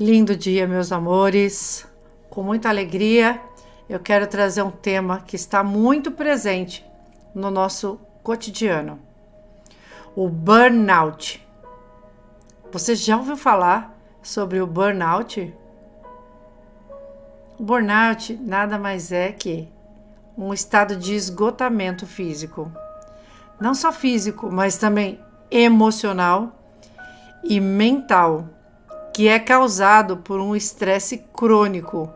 Lindo dia, meus amores. Com muita alegria, eu quero trazer um tema que está muito presente no nosso cotidiano: o burnout. Você já ouviu falar sobre o burnout? O burnout nada mais é que um estado de esgotamento físico. Não só físico, mas também emocional e mental, que é causado por um estresse crônico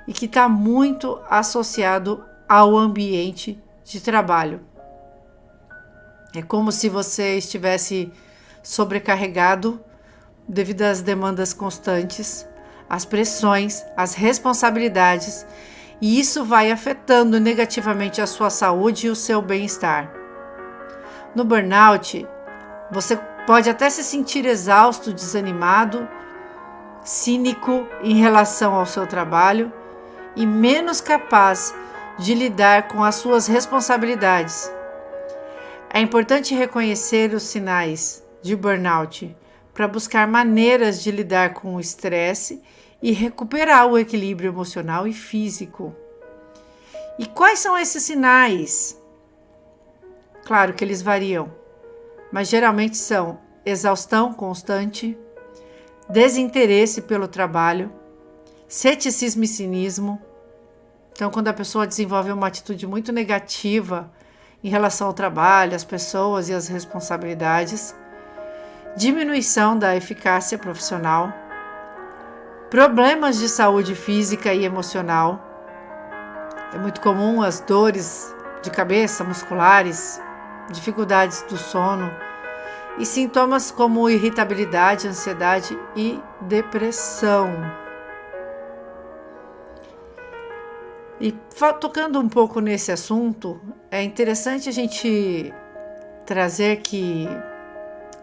e que está muito associado ao ambiente de trabalho. É como se você estivesse sobrecarregado devido às demandas constantes, às pressões, às responsabilidades, e isso vai afetando negativamente a sua saúde e o seu bem-estar. No burnout, você pode até se sentir exausto, desanimado, cínico em relação ao seu trabalho e menos capaz de lidar com as suas responsabilidades. É importante reconhecer os sinais de burnout para buscar maneiras de lidar com o estresse e recuperar o equilíbrio emocional e físico. E quais são esses sinais? Claro que eles variam, mas geralmente são exaustão constante, desinteresse pelo trabalho, ceticismo e cinismo. Então, quando a pessoa desenvolve uma atitude muito negativa em relação ao trabalho, às pessoas e às responsabilidades, diminuição da eficácia profissional, problemas de saúde física e emocional. É muito comum as dores de cabeça, musculares, dificuldades do sono e sintomas como irritabilidade, ansiedade e depressão. E tocando um pouco nesse assunto, é interessante a gente trazer que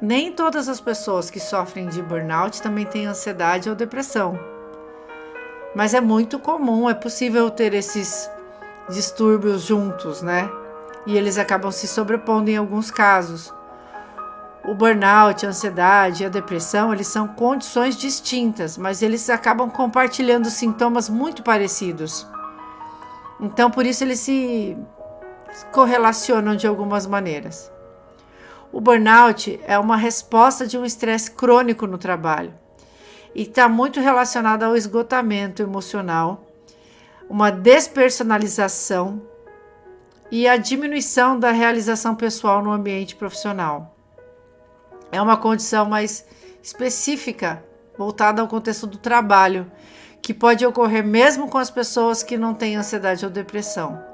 nem todas as pessoas que sofrem de burnout também têm ansiedade ou depressão. Mas é muito comum, é possível ter esses distúrbios juntos, né? E eles acabam se sobrepondo em alguns casos. O burnout, a ansiedade e a depressão, eles são condições distintas, mas eles acabam compartilhando sintomas muito parecidos. Então, por isso eles se correlacionam de algumas maneiras. O burnout é uma resposta de um estresse crônico no trabalho e está muito relacionado ao esgotamento emocional, uma despersonalização e a diminuição da realização pessoal no ambiente profissional. É uma condição mais específica, voltada ao contexto do trabalho, que pode ocorrer mesmo com as pessoas que não têm ansiedade ou depressão.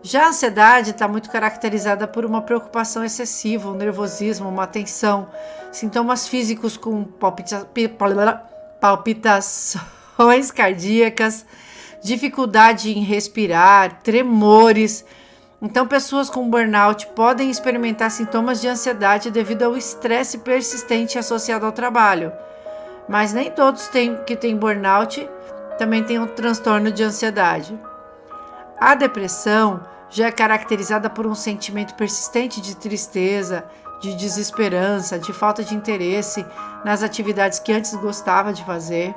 Já a ansiedade está muito caracterizada por uma preocupação excessiva, um nervosismo, uma tensão, sintomas físicos com palpitações cardíacas, dificuldade em respirar, tremores. Então, pessoas com burnout podem experimentar sintomas de ansiedade devido ao estresse persistente associado ao trabalho. Mas nem todos que têm burnout também têm um transtorno de ansiedade. A depressão já é caracterizada por um sentimento persistente de tristeza, de desesperança, de falta de interesse nas atividades que antes gostava de fazer.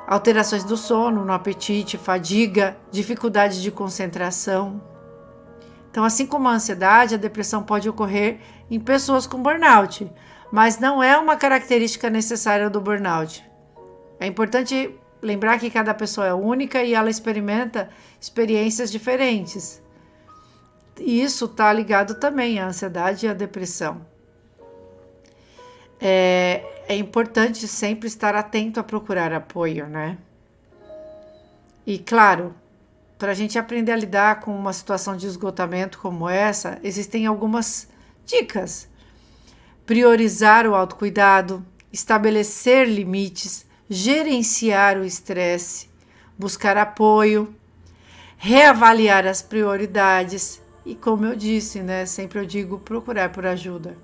Alterações do sono, no apetite, fadiga, dificuldade de concentração. Então, assim como a ansiedade, a depressão pode ocorrer em pessoas com burnout, mas não é uma característica necessária do burnout. É importante lembrar que cada pessoa é única e ela experimenta experiências diferentes. E isso está ligado também à ansiedade e à depressão. É importante sempre estar atento a procurar apoio, né? E claro, para a gente aprender a lidar com uma situação de esgotamento como essa, existem algumas dicas. Priorizar o autocuidado, estabelecer limites, gerenciar o estresse, buscar apoio, reavaliar as prioridades e, como eu disse, né, sempre eu digo, procurar por ajuda.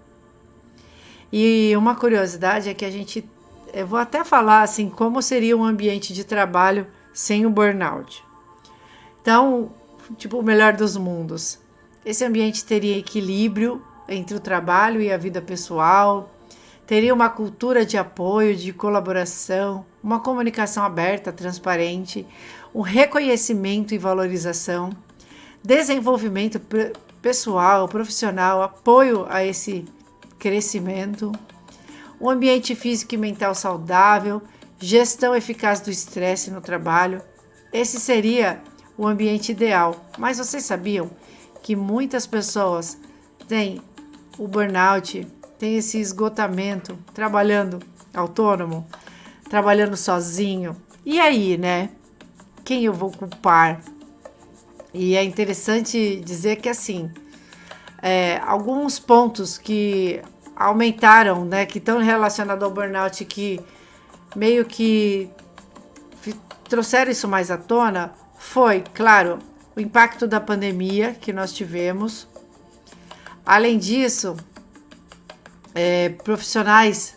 E uma curiosidade é que eu vou até falar assim, como seria um ambiente de trabalho sem o burnout. Então, tipo, o melhor dos mundos. Esse ambiente teria equilíbrio entre o trabalho e a vida pessoal, teria uma cultura de apoio, de colaboração, uma comunicação aberta, transparente, um reconhecimento e valorização, desenvolvimento pessoal, profissional, apoio a esse crescimento, um ambiente físico e mental saudável, gestão eficaz do estresse no trabalho. Esse seria o ambiente ideal. Mas vocês sabiam que muitas pessoas têm o burnout, têm esse esgotamento, trabalhando autônomo, trabalhando sozinho? E aí, né? Quem eu vou culpar? E é interessante dizer que, assim, alguns pontos que aumentaram, né, que estão relacionados ao burnout, que meio que trouxeram isso mais à tona, foi, claro, o impacto da pandemia que nós tivemos. Além disso, profissionais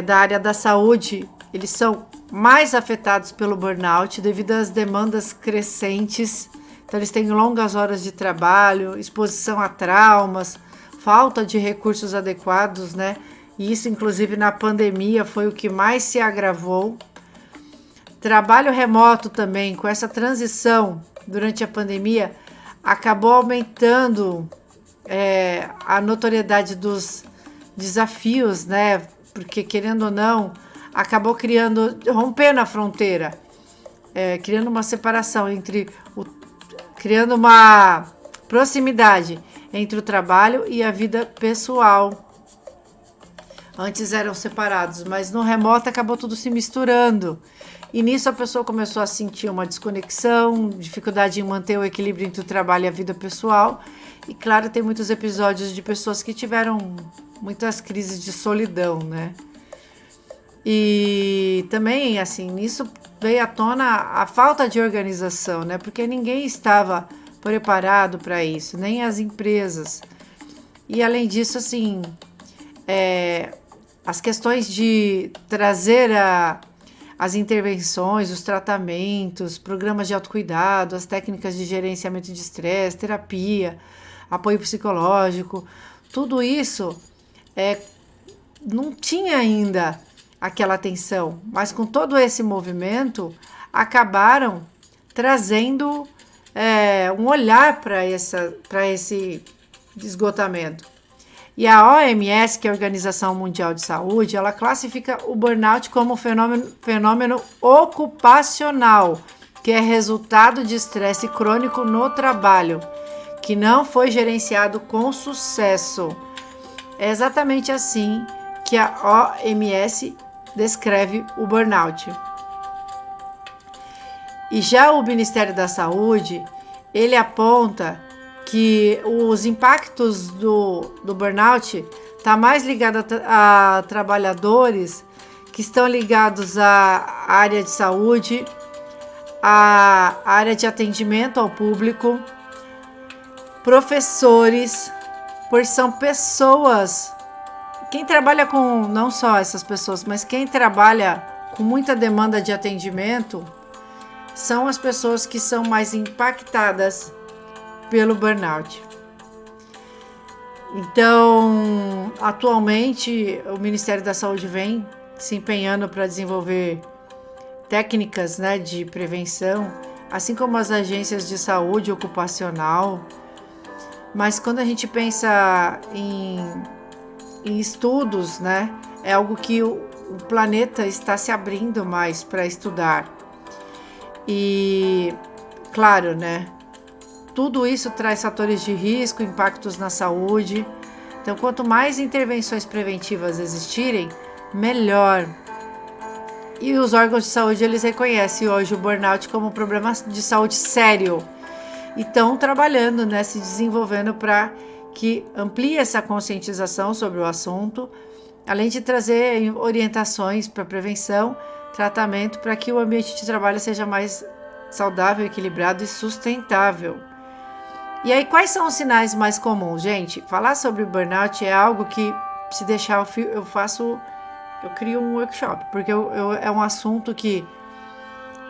da área da saúde, eles são mais afetados pelo burnout devido às demandas crescentes. Então, eles têm longas horas de trabalho, exposição a traumas, falta de recursos adequados, né? E isso, inclusive, na pandemia foi o que mais se agravou. Trabalho remoto também, com essa transição durante a pandemia, acabou aumentando a notoriedade dos desafios, né? Porque, querendo ou não, acabou rompendo a fronteira, criando uma separação criando uma proximidade entre o trabalho e a vida pessoal. Antes eram separados, mas no remoto acabou tudo se misturando. E nisso a pessoa começou a sentir uma desconexão, dificuldade em manter o equilíbrio entre o trabalho e a vida pessoal. E claro, tem muitos episódios de pessoas que tiveram muitas crises de solidão, né? E também, assim, nisso veio à tona a falta de organização, né? Porque ninguém estava preparado para isso, nem as empresas. E além disso, assim, as questões de trazer as intervenções, os tratamentos, programas de autocuidado, as técnicas de gerenciamento de estresse, terapia, apoio psicológico, tudo isso não tinha ainda aquela atenção, mas com todo esse movimento acabaram trazendo um olhar para esse esgotamento. E a OMS, que é a Organização Mundial de Saúde, ela classifica o burnout como fenômeno ocupacional, que é resultado de estresse crônico no trabalho, que não foi gerenciado com sucesso. É exatamente assim que a OMS descreve o burnout. E já o Ministério da Saúde, ele aponta que os impactos do burnout está mais ligado a trabalhadores que estão ligados à área de saúde, à área de atendimento ao público, professores, pois são pessoas. Quem trabalha com, não só essas pessoas, mas quem trabalha com muita demanda de atendimento, são as pessoas que são mais impactadas pelo burnout. Então, atualmente, o Ministério da Saúde vem se empenhando para desenvolver técnicas, né, de prevenção, assim como as agências de saúde ocupacional. Mas quando a gente pensa em estudos, né, é algo que o planeta está se abrindo mais para estudar. E, claro, né, tudo isso traz fatores de risco, impactos na saúde. Então, quanto mais intervenções preventivas existirem, melhor. E os órgãos de saúde, eles reconhecem hoje o burnout como um problema de saúde sério. E estão trabalhando, né, se desenvolvendo para que amplie essa conscientização sobre o assunto, além de trazer orientações para prevenção, tratamento, para que o ambiente de trabalho seja mais saudável, equilibrado e sustentável. E aí, quais são os sinais mais comuns, gente? Falar sobre burnout é algo que, se deixar, eu crio um workshop, porque é um assunto que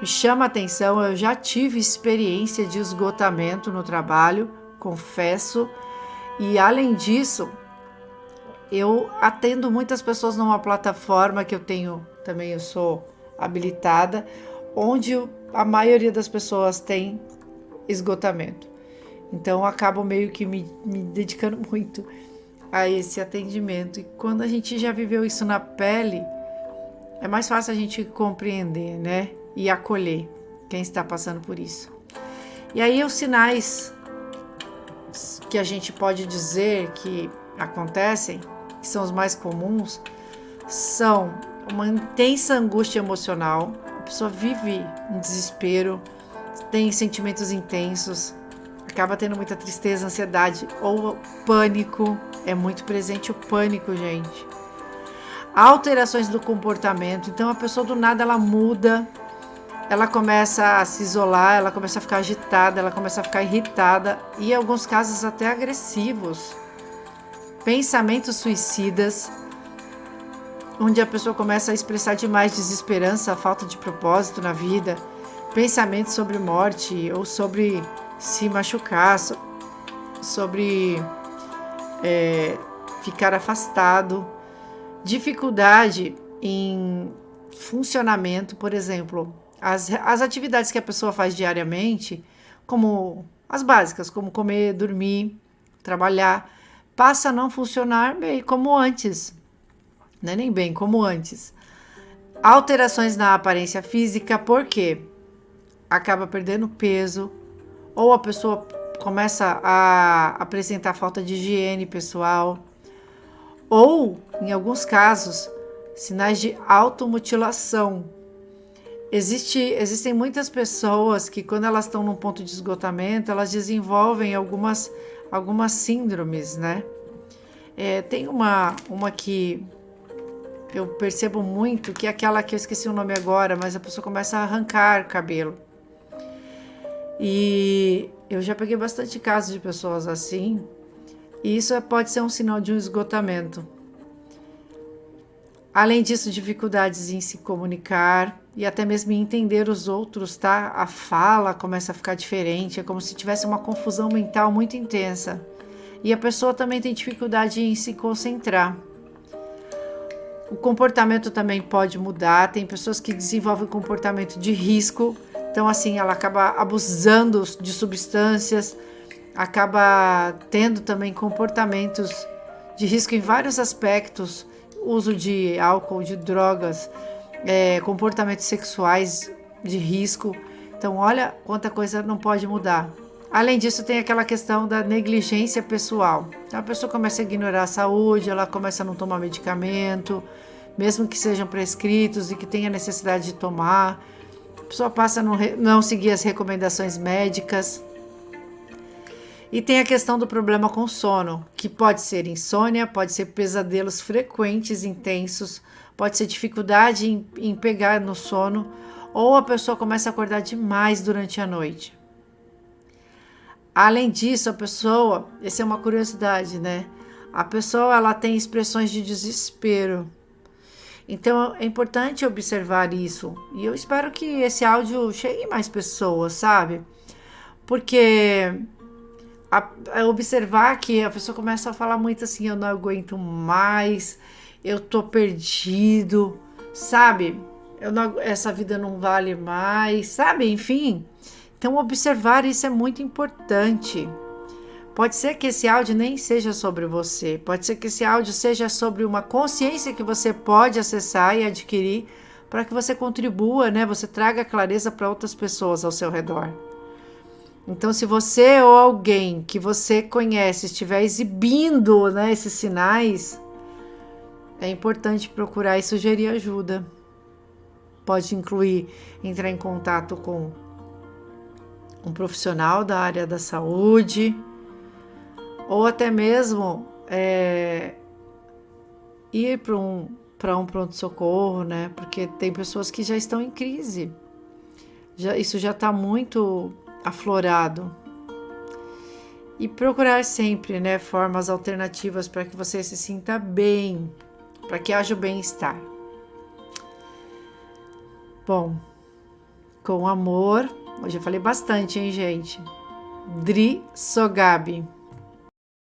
me chama a atenção. Eu já tive experiência de esgotamento no trabalho, confesso, e além disso, eu atendo muitas pessoas numa plataforma que eu sou habilitada, onde a maioria das pessoas tem esgotamento. Então eu acabo meio que me dedicando muito a esse atendimento. E quando a gente já viveu isso na pele, é mais fácil a gente compreender, né? E acolher quem está passando por isso. E aí os sinais que a gente pode dizer que acontecem, que são os mais comuns, são uma intensa angústia emocional. A pessoa vive em desespero, tem sentimentos intensos, acaba tendo muita tristeza, ansiedade ou pânico. É muito presente o pânico, gente. Alterações do comportamento. Então a pessoa do nada ela muda, ela começa a se isolar, ela começa a ficar agitada, ela começa a ficar irritada e em alguns casos até agressivos. Pensamentos suicidas, onde a pessoa começa a expressar demais desesperança, falta de propósito na vida, pensamentos sobre morte ou sobre se machucar, sobre ficar afastado, dificuldade em funcionamento, por exemplo, as atividades que a pessoa faz diariamente, como as básicas, como comer, dormir, trabalhar, passa a não funcionar bem como antes, não é nem bem como antes. Alterações na aparência física, por quê? Acaba perdendo peso, ou a pessoa começa a apresentar falta de higiene pessoal, ou, em alguns casos, sinais de automutilação. Existem muitas pessoas que, quando elas estão num ponto de esgotamento, elas desenvolvem algumas síndromes, né? Tem uma que eu percebo muito, que é aquela que eu esqueci o nome agora, mas a pessoa começa a arrancar cabelo. E eu já peguei bastante casos de pessoas assim, e isso pode ser um sinal de um esgotamento. Além disso, dificuldades em se comunicar e até mesmo em entender os outros, tá? A fala começa a ficar diferente, é como se tivesse uma confusão mental muito intensa. E a pessoa também tem dificuldade em se concentrar. O comportamento também pode mudar, tem pessoas que desenvolvem comportamento de risco, então assim, ela acaba abusando de substâncias, acaba tendo também comportamentos de risco em vários aspectos, uso de álcool, de drogas, comportamentos sexuais de risco. Então, olha quanta coisa não pode mudar. Além disso, tem aquela questão da negligência pessoal. Então, a pessoa começa a ignorar a saúde, ela começa a não tomar medicamento, mesmo que sejam prescritos e que tenha necessidade de tomar. A pessoa passa a não seguir as recomendações médicas. E tem a questão do problema com sono, que pode ser insônia, pode ser pesadelos frequentes, intensos, pode ser dificuldade em pegar no sono, ou a pessoa começa a acordar demais durante a noite. Além disso, a pessoa, essa é uma curiosidade, né? A pessoa, ela tem expressões de desespero. Então, é importante observar isso. E eu espero que esse áudio chegue mais pessoas, sabe? Porque observar que a pessoa começa a falar muito assim, eu não aguento mais, eu tô perdido, sabe? Essa vida não vale mais, sabe? Enfim, então observar isso é muito importante. Pode ser que esse áudio nem seja sobre você, pode ser que esse áudio seja sobre uma consciência que você pode acessar e adquirir para que você contribua, né? Você traga clareza para outras pessoas ao seu redor. Então, se você ou alguém que você conhece estiver exibindo, né, esses sinais, é importante procurar e sugerir ajuda. Pode incluir entrar em contato com um profissional da área da saúde, ou até mesmo ir para um pronto-socorro, né? Porque tem pessoas que já estão em crise. Isso já está muito aflorado. E procurar sempre, né, formas alternativas para que você se sinta bem, para que haja o bem-estar. Bom, com amor, hoje eu falei bastante, hein, gente? Dri Sogabi.